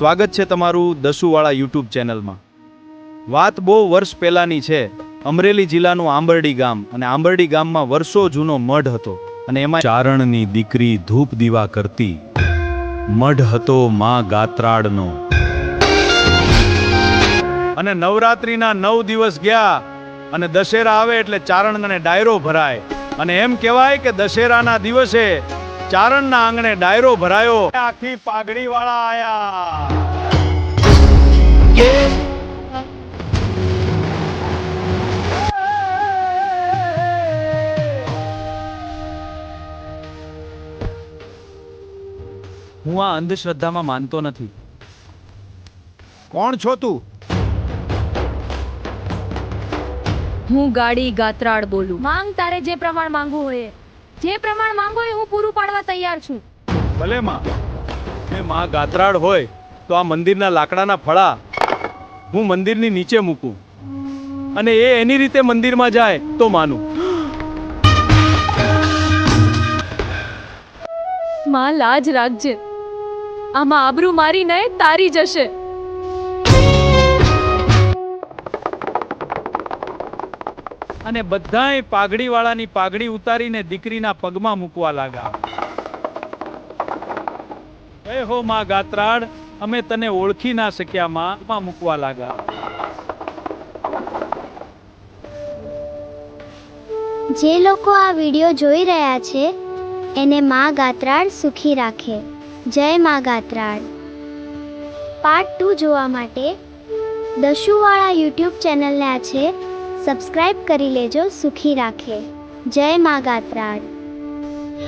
સ્વાગત છે તમારું દસુવાળા યુટ્યુબ ચેનલમાં। વાત બહુ વર્ષ પહેલાની છે। અમરેલી જિલ્લાનું આંબરડી ગામ, અને આંબરડી ગામમાં વર્ષો જૂનો મઢ હતો, અને એમાં ચારણની દીકરી ધૂપ દીવા કરતી। મઢ હતો માં ગાત્રાળનો, અને નવરાત્રીના 9 દિવસ ગયા, અને દશેરા આવે એટલે ચારણને ડાયરો ભરાય, અને એમ કહેવાય કે દશેરાના દિવસે ચારણના આંગણે ડાયરો ભરાયો, આખી પાઘડી વાળા આયા। હું આ અંધશ્રદ્ધામાં માનતો નથી। કોણ છો તું? હું ગાડી ગાત્રાળ બોલું। માંગ તારે જે પ્રમાણ માંગવું હોય, જે પ્રમાણ માંગો એ હું પૂરું પાડવા તૈયાર છું। ભલે માં, એ માં ગાત્રાળ હોય તો આ મંદિરના લાકડાના ફળા હું મંદિરની નીચે મૂકું, અને એ એની રીતે મંદિરમાં જાય તો માનું। માં લાજ રાખજે, આમાં આબરૂ મારી નહીં તારી જશે। અને બધાય પાઘડી વાળાની પાઘડી ઉતારીને દીકરીના પગમાં મૂકવા લાગ્યા। જય હો માં ગાત્રાળ, અમે તને ઓળખી ના શક્યા માં મૂકવા લાગ્યા। જે લોકો આ વિડિયો જોઈ રહ્યા છે એને માં ગાત્રાળ સુખી રાખે। જય માં ગાત્રાળ। પાર્ટ 2 જોવા માટે દસુવાળા યુટ્યુબ ચેનલને સબસ્ક્રાઇબ કરી લેજો। સુખી રાખે। જય માં ગાત્રાળ।